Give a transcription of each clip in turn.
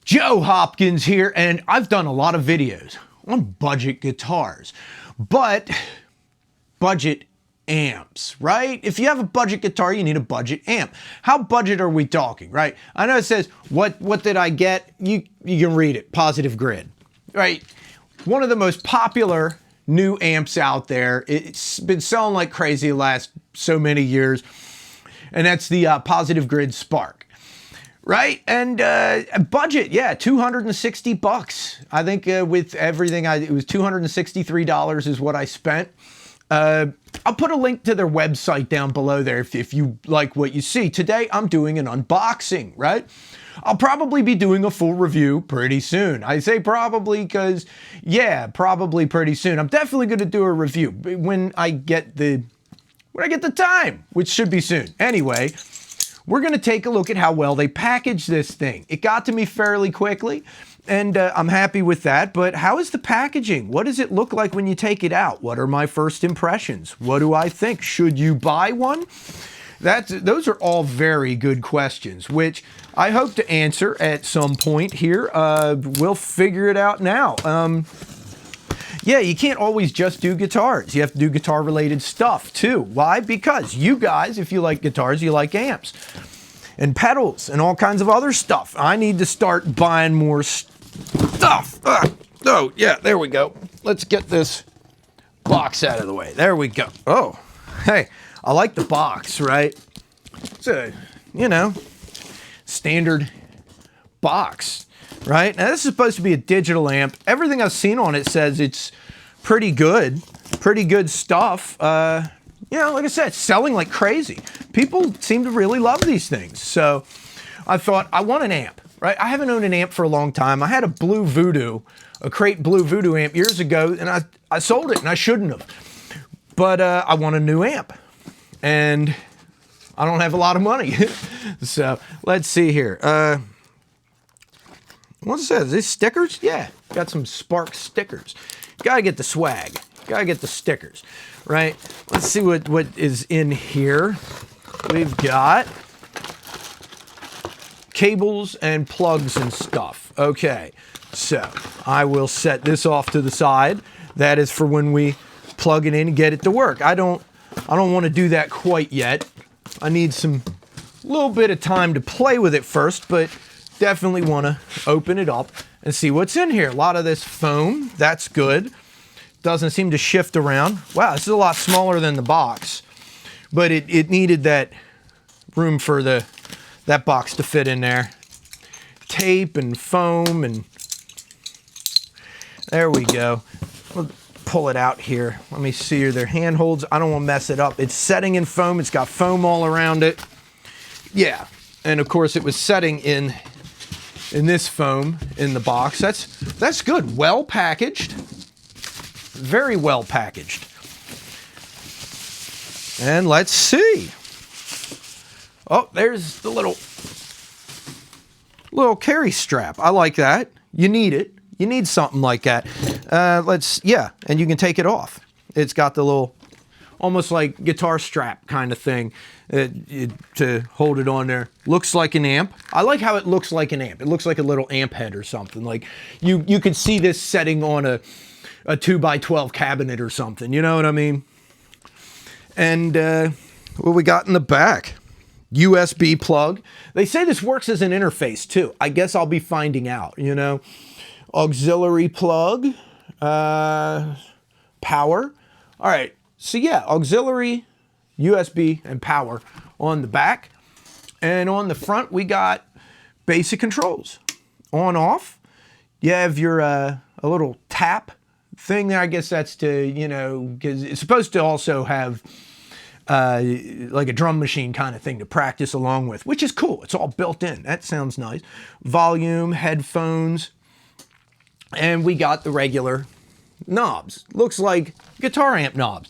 Joe Hopkins here, and I've done a lot of videos on budget guitars, but budget amps, right? If you have a budget guitar, you need a budget amp. How budget are we talking, right? I know it says, what did I get? You can read it, Positive Grid, right? One of the most popular new amps out there. It's been selling like crazy the last so many years, and that's the Positive Grid Spark. Right? And budget, yeah, $260. I think with everything, it was $263 is what I spent. I'll put a link to their website down below there if you like what you see. Today, I'm doing an unboxing, right? I'll probably be doing a full review pretty soon. I say probably because, yeah, probably pretty soon. I'm definitely going to do a review when I get the time, which should be soon. Anyway, we're going to take a look at how well they package this thing. It got to me fairly quickly, and I'm happy with that, but how is the packaging? What does it look like when you take it out? What are my first impressions? What do I think? Should you buy one? Those are all very good questions, which I hope to answer at some point here. We'll figure it out now. Yeah, you can't always just do guitars. You have to do guitar-related stuff, too. Why? Because you guys, if you like guitars, you like amps and pedals and all kinds of other stuff. I need to start buying more stuff. Oh, yeah, there we go. Let's get this box out of the way. There we go. Oh, hey, I like the box, right? It's a, standard box. Right? Now, this is supposed to be a digital amp. Everything I've seen on it says it's pretty good stuff. Like I said, it's selling like crazy. People seem to really love these things. So I thought, I want an amp, right? I haven't owned an amp for a long time. I had a Blue Voodoo, a Crate Blue Voodoo amp years ago, and I sold it, and I shouldn't have. But I want a new amp, and I don't have a lot of money. So let's see here. What's that? Is this stickers? Yeah, got some Spark stickers. Gotta get the swag. Gotta get the stickers, right? Let's see what is in here. We've got cables and plugs and stuff. Okay, so I will set this off to the side. That is for when we plug it in and get it to work. I don't want to do that quite yet. I need some little bit of time to play with it first, but definitely want to open it up and see what's in here. A lot of this foam, that's good. Doesn't seem to shift around. Wow, this is a lot smaller than the box, but it needed that room for that box to fit in there. Tape and foam, and there we go. We'll pull it out here. Let me see here. Their handholds, I don't want to mess it up. It's setting in foam. It's got foam all around it. Yeah, and of course it was setting in this foam in the box. That's good. Well packaged. Very well packaged. And let's see. Oh, there's the little carry strap. I like that. You need it. You need something like that. And you can take it off. It's got the little, almost like guitar strap kind of thing to hold it on there. Looks like an amp. I like how it looks like an amp. It looks like a little amp head or something. Like you could see this setting on a 2x12 cabinet or something. You know what I mean? And what we got in the back? USB plug. They say this works as an interface too. I guess I'll be finding out, Auxiliary plug. Power. All right. So yeah, auxiliary, USB, and power on the back. And on the front, we got basic controls. On, off. You have your a little tap thing there. I guess that's to, because it's supposed to also have like a drum machine kind of thing to practice along with, which is cool. It's all built in. That sounds nice. Volume, headphones, and we got the regular knobs. Looks like guitar amp knobs.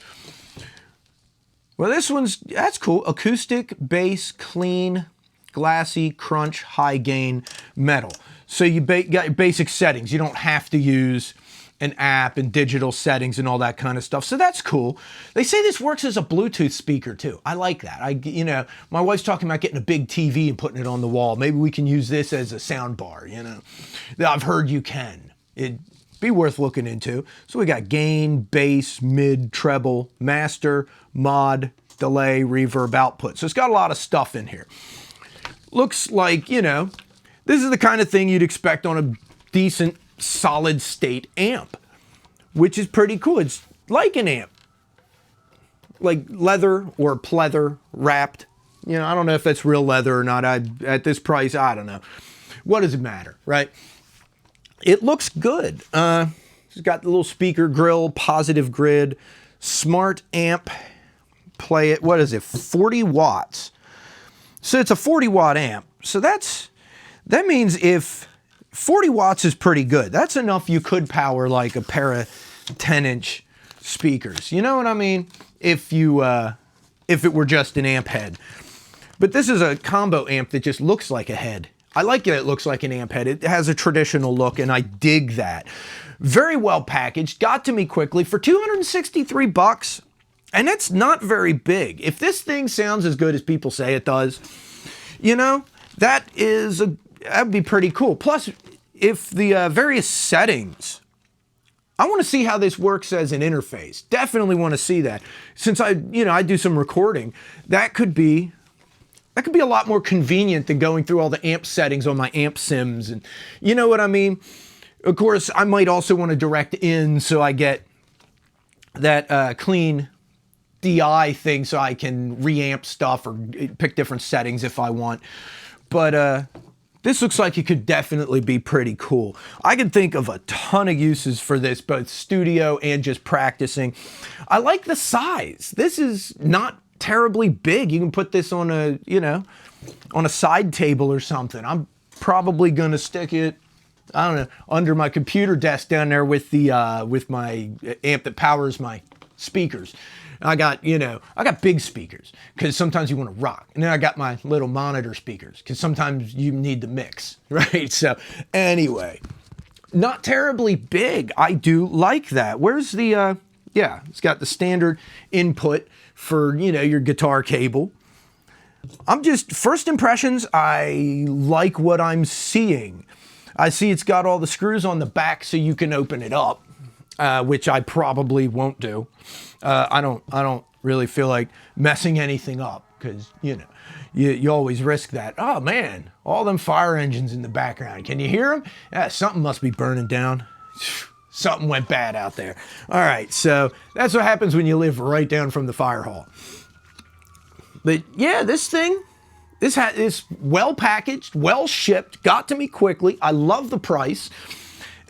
Well, that's cool. Acoustic, bass, clean, glassy, crunch, high gain, metal. So you got your basic settings. You don't have to use an app and digital settings and all that kind of stuff. So that's cool. They say this works as a Bluetooth speaker too. I like that. You know, my wife's talking about getting a big TV and putting it on the wall. Maybe we can use this as a sound bar, you know. I've heard you can. It'd be worth looking into. So we got gain, bass, mid, treble, master, mod, delay, reverb, output. So it's got a lot of stuff in here. Looks like, you know, this is the kind of thing you'd expect on a decent solid state amp, which is pretty cool. It's like an amp, like leather or pleather wrapped. You know, I don't know if that's real leather or not. At this price, I don't know. What does it matter, right? It looks good. It's got the little speaker grill, positive grid, smart amp. Play it. What is it? 40 watts. So it's a 40 watt amp. So that means if 40 watts is pretty good. That's enough you could power like a pair of 10-inch speakers. You know what I mean? If it were just an amp head. But this is a combo amp that just looks like a head. I like it looks like an amp head. It has a traditional look and I dig that. Very well packaged. Got to me quickly for 263 bucks. And that's not very big. If this thing sounds as good as people say it does, you know, that'd be pretty cool. Plus, if the various settings, I want to see how this works as an interface. Definitely want to see that. Since I do some recording, that could be a lot more convenient than going through all the amp settings on my amp sims, and you know what I mean? Of course, I might also want to direct in so I get that clean DI thing so I can reamp stuff or pick different settings if I want. But this looks like it could definitely be pretty cool. I can think of a ton of uses for this, both studio and just practicing. I like the size. This is not terribly big. You can put this on a, you know, on a side table or something. I'm probably going to stick it, I don't know, under my computer desk down there with the with my amp that powers my speakers. I got big speakers because sometimes you want to rock. And then I got my little monitor speakers because sometimes you need to mix, right? So anyway, not terribly big. I do like that. Where's the, yeah, it's got the standard input for, you know, your guitar cable. First impressions, I like what I'm seeing. I see it's got all the screws on the back so you can open it up, which I probably won't do. I don't really feel like messing anything up because, you know, you always risk that. Oh man, all them fire engines in the background. Can you hear them? Yeah, something must be burning down. Something went bad out there. All right, so that's what happens when you live right down from the fire hall. But yeah, this thing, is well packaged, well shipped, got to me quickly. I love the price.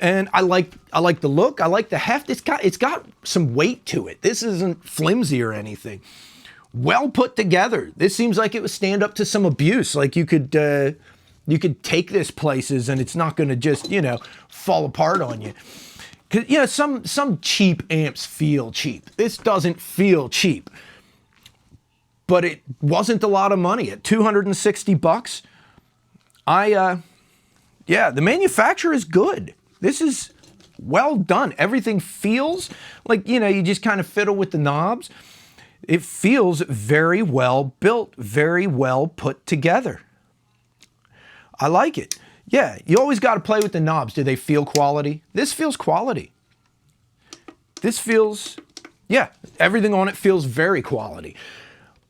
And I like the look. I like the heft. It's got some weight to it. This isn't flimsy or anything. Well put together. This seems like it would stand up to some abuse. Like you could take this places and it's not going to just, you know, fall apart on you. 'Cause, you know, some cheap amps feel cheap. This doesn't feel cheap. But it wasn't a lot of money at 260 bucks. Yeah, the manufacturer is good. This is well done. Everything feels like, you know, you just kind of fiddle with the knobs. It feels very well built, very well put together. I like it. Yeah, you always got to play with the knobs. Do they feel quality? This feels quality. This feels, yeah, everything on it feels very quality.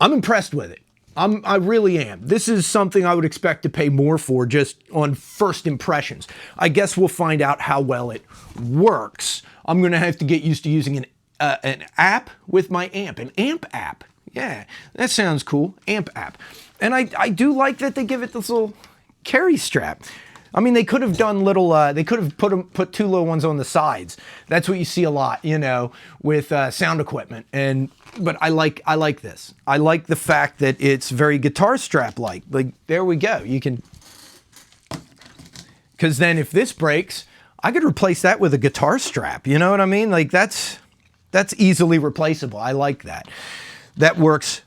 I'm impressed with it. I really am. This is something I would expect to pay more for just on first impressions. I guess we'll find out how well it works. I'm going to have to get used to using an app with my amp, an amp app. Yeah, that sounds cool, amp app. And I do like that they give it this little carry strap. I mean, they could have done little, they could have put two little ones on the sides. That's what you see a lot, you know, with sound equipment. But I like this. I like the fact that it's very guitar strap-like. Like, there we go. You can, because then if this breaks, I could replace that with a guitar strap. You know what I mean? Like, that's easily replaceable. I like that. That works.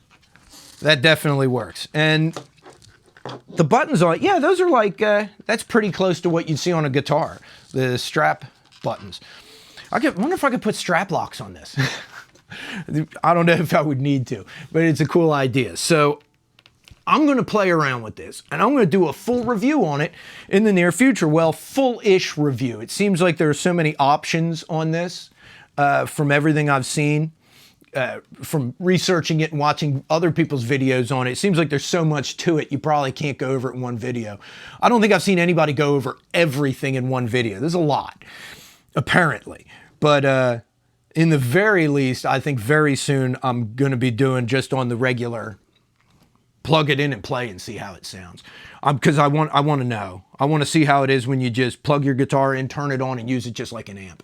That definitely works. And the buttons on it, yeah, those are like, that's pretty close to what you'd see on a guitar, the strap buttons. wonder if I could put strap locks on this. I don't know if I would need to, but it's a cool idea. So I'm going to play around with this, and I'm going to do a full review on it in the near future. Well, full-ish review. It seems like there are so many options on this from everything I've seen, from researching it and watching other people's videos on it. It seems like there's so much to it, you probably can't go over it in one video. I don't think I've seen anybody go over everything in one video. There's a lot, apparently. But in the very least, I think very soon I'm going to be doing just on the regular plug it in and play and see how it sounds. Because I want to know. I want to see how it is when you just plug your guitar in, turn it on, and use it just like an amp.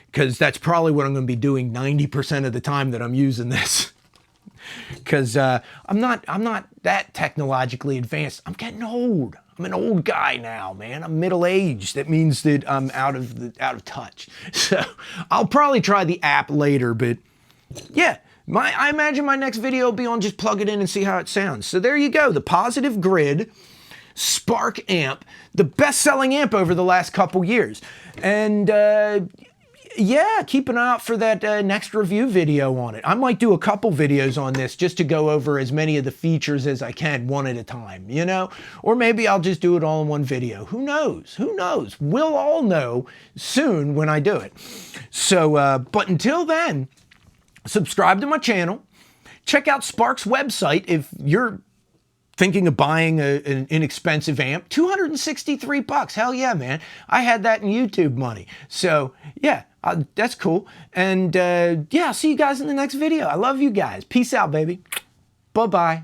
Because that's probably what I'm going to be doing 90% of the time that I'm using this. Because I'm not that technologically advanced. I'm getting old. I'm an old guy now, man. I'm middle-aged. That means that I'm out of touch. So I'll probably try the app later, but yeah. I imagine my next video will be on just plug it in and see how it sounds. So there you go, the Positive Grid Spark amp, the best-selling amp over the last couple years. And yeah, keep an eye out for that next review video on it. I might do a couple videos on this just to go over as many of the features as I can, one at a time, you know? Or maybe I'll just do it all in one video. Who knows? Who knows? We'll all know soon when I do it. So, but until then, subscribe to my channel. Check out Spark's website if you're thinking of buying an inexpensive amp. $263. Hell yeah, man. I had that in YouTube money. So yeah, that's cool. And yeah, I'll see you guys in the next video. I love you guys. Peace out, baby. Bye-bye.